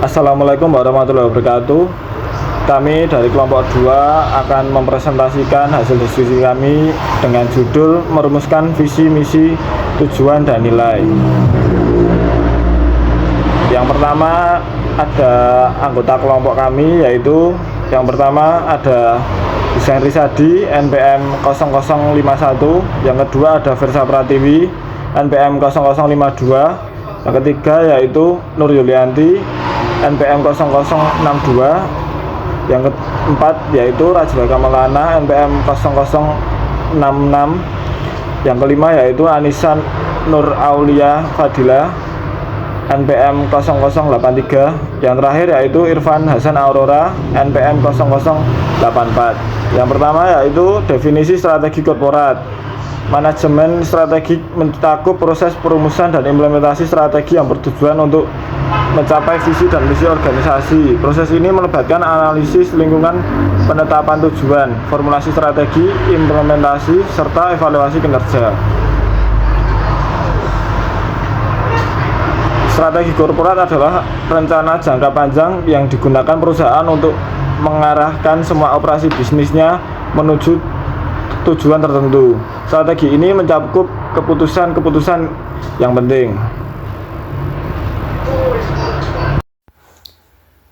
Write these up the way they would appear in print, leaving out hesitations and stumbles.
Assalamualaikum warahmatullahi wabarakatuh. Kami dari kelompok 2 akan mempresentasikan hasil diskusi kami dengan judul merumuskan visi, misi, tujuan, dan nilai. Yang pertama ada anggota kelompok kami, yaitu yang pertama ada Husain Risadi NPM 0051, yang kedua ada Versa Pratiwi NPM 0052, yang ketiga yaitu Nur Yulianti NPM 0062, yang keempat yaitu Rajwa Kamalana NPM 0066, yang kelima yaitu Anissa Nur Aulia Fadila NPM 0083, yang terakhir yaitu Irfan Hasan Aurora NPM 0084. Yang pertama yaitu definisi strategi korporat. Manajemen strategi mencakup proses perumusan dan implementasi strategi yang bertujuan untuk mencapai visi dan misi organisasi. Proses ini melibatkan analisis lingkungan, penetapan tujuan, formulasi strategi, implementasi, serta evaluasi kinerja. Strategi korporat adalah rencana jangka panjang yang digunakan perusahaan untuk mengarahkan semua operasi bisnisnya menuju tujuan tertentu. Strategi ini mencakup keputusan-keputusan yang penting.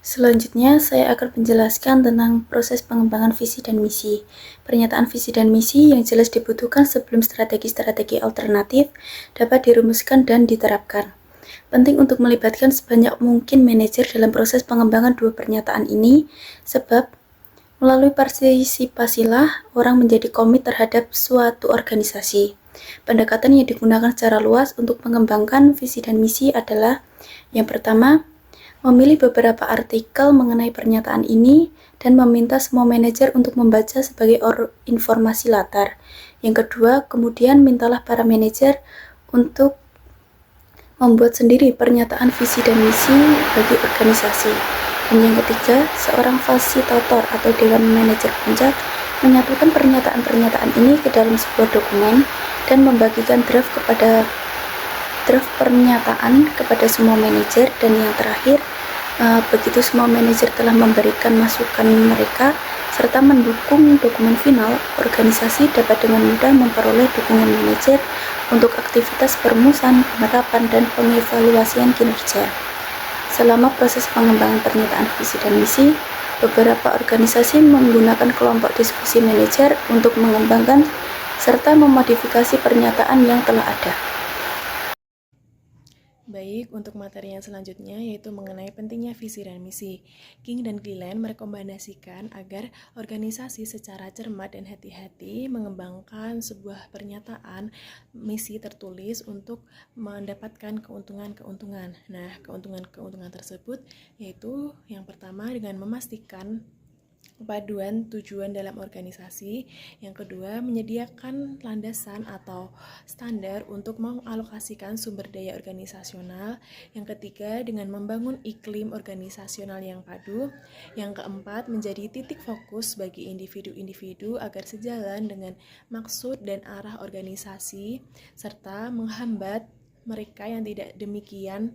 Selanjutnya, saya akan menjelaskan tentang proses pengembangan visi dan misi. Pernyataan visi dan misi yang jelas dibutuhkan sebelum strategi-strategi alternatif dapat dirumuskan dan diterapkan. Penting untuk melibatkan sebanyak mungkin manajer dalam proses pengembangan dua pernyataan ini, sebab melalui partisipasilah orang menjadi komit terhadap suatu organisasi. Pendekatan yang digunakan secara luas untuk mengembangkan visi dan misi adalah: yang pertama, memilih beberapa artikel mengenai pernyataan ini dan meminta semua manajer untuk membaca sebagai informasi latar. Yang kedua, kemudian mintalah para manajer untuk membuat sendiri pernyataan visi dan misi bagi organisasi. Dan yang ketiga, seorang fasilitator atau dewan manajer puncak menyatukan pernyataan-pernyataan ini ke dalam sebuah dokumen dan membagikan draft pernyataan kepada semua manajer. Dan yang terakhir, begitu semua manajer telah memberikan masukan mereka serta mendukung dokumen final, organisasi dapat dengan mudah memperoleh dukungan manajer untuk aktivitas perumusan, penerapan, dan pengevaluasian kinerja. Selama proses pengembangan pernyataan visi dan misi, beberapa organisasi menggunakan kelompok diskusi manajer untuk mengembangkan serta memodifikasi pernyataan yang telah ada. Baik, untuk materi yang selanjutnya yaitu mengenai pentingnya visi dan misi. King dan Gillen merekomendasikan agar organisasi secara cermat dan hati-hati mengembangkan sebuah pernyataan misi tertulis untuk mendapatkan keuntungan-keuntungan. Nah, keuntungan-keuntungan tersebut yaitu yang pertama dengan memastikan paduan tujuan dalam organisasi, yang kedua menyediakan landasan atau standar untuk mengalokasikan sumber daya organisasional, yang ketiga dengan membangun iklim organisasional yang padu, yang keempat menjadi titik fokus bagi individu-individu agar sejalan dengan maksud dan arah organisasi, serta menghambat mereka yang tidak demikian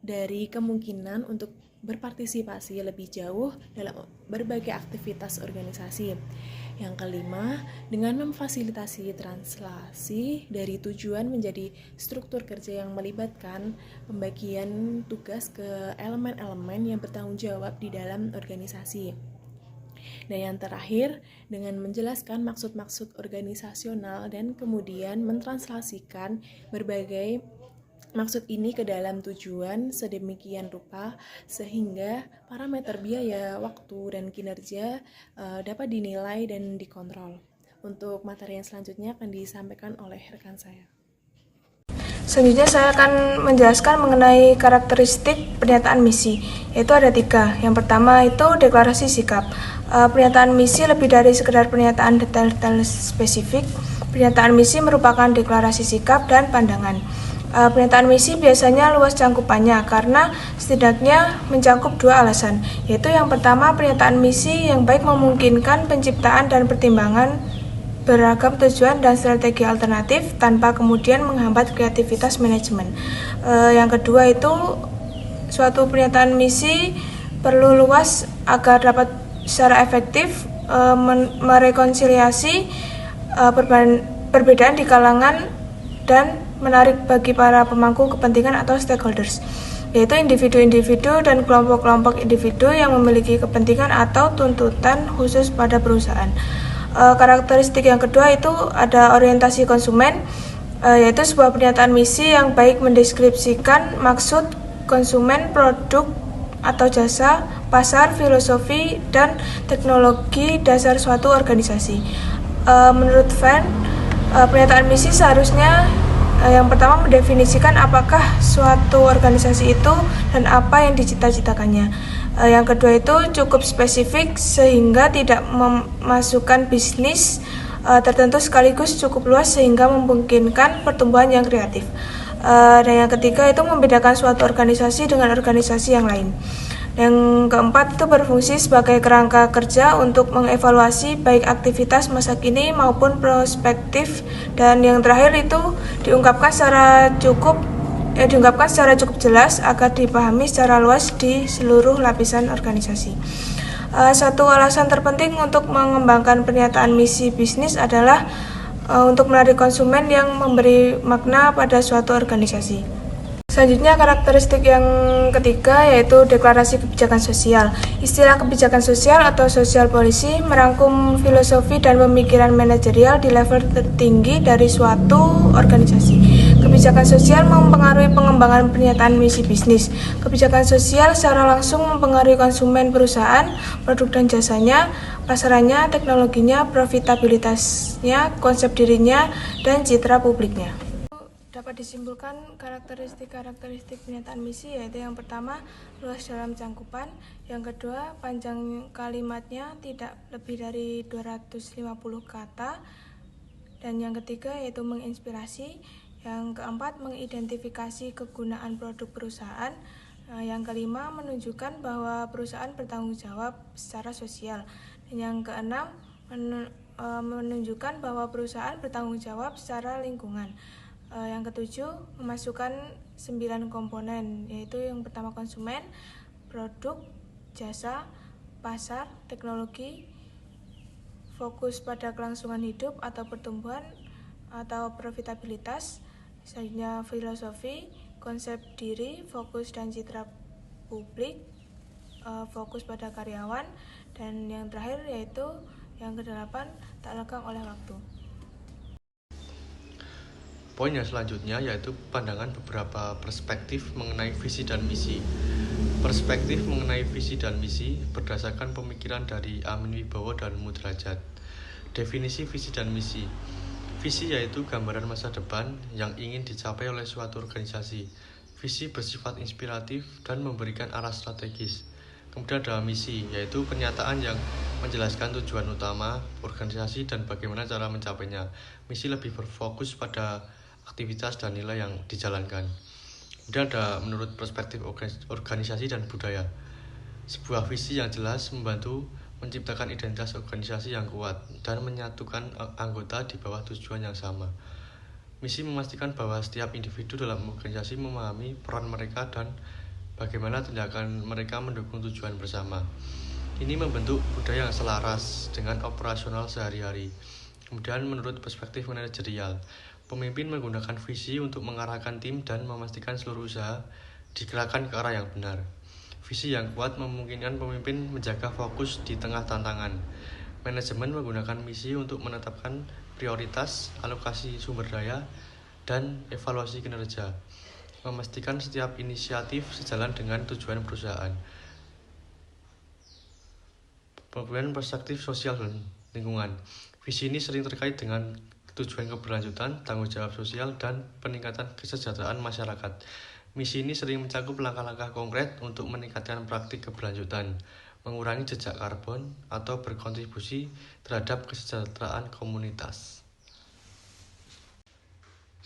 dari kemungkinan untuk berpartisipasi lebih jauh dalam berbagai aktivitas organisasi. Yang kelima, dengan memfasilitasi translasi dari tujuan menjadi struktur kerja yang melibatkan pembagian tugas ke elemen-elemen yang bertanggung jawab di dalam organisasi. Dan yang terakhir, dengan menjelaskan maksud-maksud organisasional dan kemudian mentranslasikan berbagai maksud ini ke dalam tujuan sedemikian rupa sehingga parameter biaya, waktu, dan kinerja dapat dinilai dan dikontrol. Untuk materi yang selanjutnya akan disampaikan oleh rekan saya. Selanjutnya saya akan menjelaskan mengenai karakteristik pernyataan misi, yaitu ada 3. Yang pertama itu deklarasi sikap. Pernyataan misi lebih dari sekedar pernyataan detail-detail spesifik. Pernyataan misi merupakan deklarasi sikap dan pandangan. Pernyataan misi biasanya luas cangkupannya karena setidaknya mencakup 2 alasan, yaitu yang pertama, pernyataan misi yang baik memungkinkan penciptaan dan pertimbangan beragam tujuan dan strategi alternatif tanpa kemudian menghambat kreativitas manajemen. Yang kedua itu suatu pernyataan misi perlu luas agar dapat secara efektif merekonsiliasi perbedaan di kalangan dan menarik bagi para pemangku kepentingan atau stakeholders, yaitu individu-individu dan kelompok-kelompok individu yang memiliki kepentingan atau tuntutan khusus pada perusahaan. Karakteristik yang kedua itu ada orientasi konsumen, yaitu sebuah pernyataan misi yang baik mendeskripsikan maksud konsumen, produk atau jasa, pasar, filosofi, dan teknologi dasar suatu organisasi. Menurut Venn, pernyataan misi seharusnya yang pertama mendefinisikan apakah suatu organisasi itu dan apa yang dicita-citakannya. Yang kedua itu cukup spesifik sehingga tidak memasukkan bisnis tertentu sekaligus cukup luas sehingga memungkinkan pertumbuhan yang kreatif. Dan yang ketiga itu membedakan suatu organisasi dengan organisasi yang lain. Yang keempat itu berfungsi sebagai kerangka kerja untuk mengevaluasi baik aktivitas masa kini maupun prospektif. Dan yang terakhir itu diungkapkan secara cukup jelas agar dipahami secara luas di seluruh lapisan organisasi. Satu alasan terpenting untuk mengembangkan pernyataan misi bisnis adalah untuk menarik konsumen yang memberi makna pada suatu organisasi. Selanjutnya karakteristik yang ketiga yaitu deklarasi kebijakan sosial. Istilah kebijakan sosial atau social policy merangkum filosofi dan pemikiran manajerial di level tertinggi dari suatu organisasi. Kebijakan sosial mempengaruhi pengembangan pernyataan misi bisnis. Kebijakan sosial secara langsung mempengaruhi konsumen perusahaan, produk dan jasanya, pasarannya, teknologinya, profitabilitasnya, konsep dirinya, dan citra publiknya. Dapat disimpulkan karakteristik pernyataan misi yaitu yang pertama luas dalam cangkupan, yang kedua panjang kalimatnya tidak lebih dari 250 kata, dan yang ketiga yaitu menginspirasi, yang keempat mengidentifikasi kegunaan produk perusahaan, yang kelima menunjukkan bahwa perusahaan bertanggung jawab secara sosial, dan yang keenam menunjukkan bahwa perusahaan bertanggung jawab secara lingkungan. Yang ketujuh, memasukkan 9 komponen, yaitu yang pertama konsumen, produk, jasa, pasar, teknologi, fokus pada kelangsungan hidup atau pertumbuhan atau profitabilitas, selanjutnya filosofi, konsep diri, fokus dan citra publik, fokus pada karyawan, dan yang terakhir yaitu yang kedelapan, tak lekang oleh waktu. Poin yang selanjutnya yaitu pandangan beberapa perspektif mengenai visi dan misi. Perspektif mengenai visi dan misi berdasarkan pemikiran dari Amin Wibowo dan Mudrajat. Definisi visi dan misi. Visi yaitu gambaran masa depan yang ingin dicapai oleh suatu organisasi. Visi bersifat inspiratif dan memberikan arah strategis. Kemudian ada misi, yaitu pernyataan yang menjelaskan tujuan utama organisasi dan bagaimana cara mencapainya. Misi lebih berfokus pada aktivitas dan nilai yang dijalankan. Kemudian ada menurut perspektif organisasi dan budaya. Sebuah visi yang jelas membantu menciptakan identitas organisasi yang kuat dan menyatukan anggota di bawah tujuan yang sama. Misi memastikan bahwa setiap individu dalam organisasi memahami peran mereka dan bagaimana tindakan mereka mendukung tujuan bersama. Ini membentuk budaya yang selaras dengan operasional sehari-hari. Kemudian menurut perspektif manajerial, pemimpin menggunakan visi untuk mengarahkan tim dan memastikan seluruh usaha digerakkan ke arah yang benar. Visi yang kuat memungkinkan pemimpin menjaga fokus di tengah tantangan. Manajemen menggunakan misi untuk menetapkan prioritas, alokasi sumber daya, dan evaluasi kinerja. Memastikan setiap inisiatif sejalan dengan tujuan perusahaan. Kemudian perspektif sosial dan lingkungan. Visi ini sering terkait dengan tujuan keberlanjutan, tanggung jawab sosial, dan peningkatan kesejahteraan masyarakat. Misi ini sering mencakup langkah-langkah konkret untuk meningkatkan praktik keberlanjutan, mengurangi jejak karbon, atau berkontribusi terhadap kesejahteraan komunitas.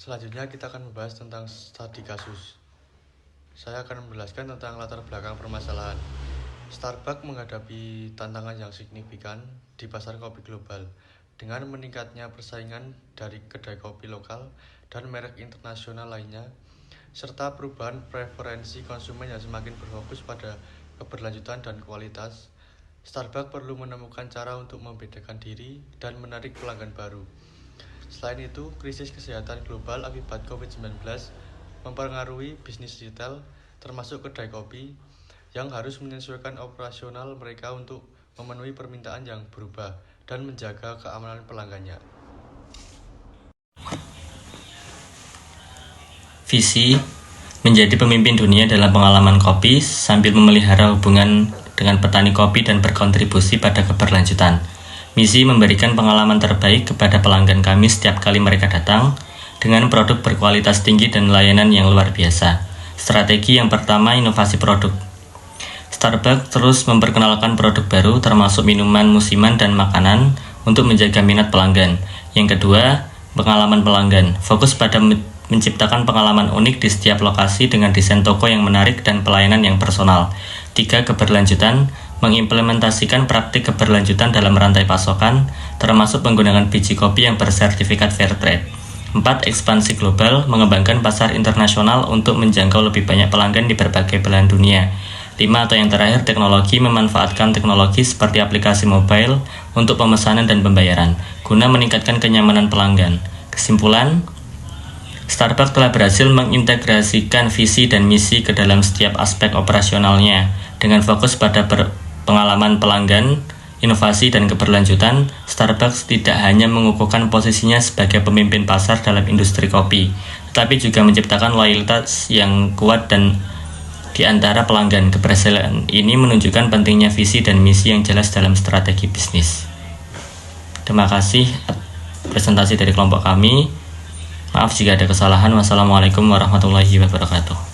Selanjutnya kita akan membahas tentang studi kasus. Saya akan menjelaskan tentang latar belakang permasalahan. Starbucks menghadapi tantangan yang signifikan di pasar kopi global dengan meningkatnya persaingan dari kedai kopi lokal dan merek internasional lainnya. serta perubahan preferensi konsumen yang semakin berfokus pada keberlanjutan dan kualitas, Starbucks perlu menemukan cara untuk membedakan diri dan menarik pelanggan baru. Selain itu, krisis kesehatan global akibat COVID-19 mempengaruhi bisnis retail, termasuk kedai kopi, yang harus menyesuaikan operasional mereka untuk memenuhi permintaan yang berubah dan menjaga keamanan pelanggannya. Visi menjadi pemimpin dunia dalam pengalaman kopi sambil memelihara hubungan dengan petani kopi dan berkontribusi pada keberlanjutan. Misi memberikan pengalaman terbaik kepada pelanggan kami setiap kali mereka datang dengan produk berkualitas tinggi dan layanan yang luar biasa. Strategi yang pertama, inovasi produk. Starbucks terus memperkenalkan produk baru termasuk minuman musiman dan makanan untuk menjaga minat pelanggan. Yang kedua, pengalaman pelanggan. Fokus pada menciptakan pengalaman unik di setiap lokasi dengan desain toko yang menarik dan pelayanan yang personal. 3. Keberlanjutan, mengimplementasikan praktik keberlanjutan dalam rantai pasokan, termasuk penggunaan biji kopi yang bersertifikat fair trade. 4. Ekspansi global, mengembangkan pasar internasional untuk menjangkau lebih banyak pelanggan di berbagai belahan dunia. 5. Atau yang terakhir, teknologi, memanfaatkan teknologi seperti aplikasi mobile untuk pemesanan dan pembayaran, guna meningkatkan kenyamanan pelanggan. Kesimpulan, Starbucks telah berhasil mengintegrasikan visi dan misi ke dalam setiap aspek operasionalnya. Dengan fokus pada pengalaman pelanggan, inovasi, dan keberlanjutan, Starbucks tidak hanya mengukuhkan posisinya sebagai pemimpin pasar dalam industri kopi, tetapi juga menciptakan loyalitas yang kuat dan di antara pelanggan. Keberhasilan ini menunjukkan pentingnya visi dan misi yang jelas dalam strategi bisnis. Terima kasih presentasi dari kelompok kami. Maaf jika ada kesalahan. Wassalamualaikum warahmatullahi wabarakatuh.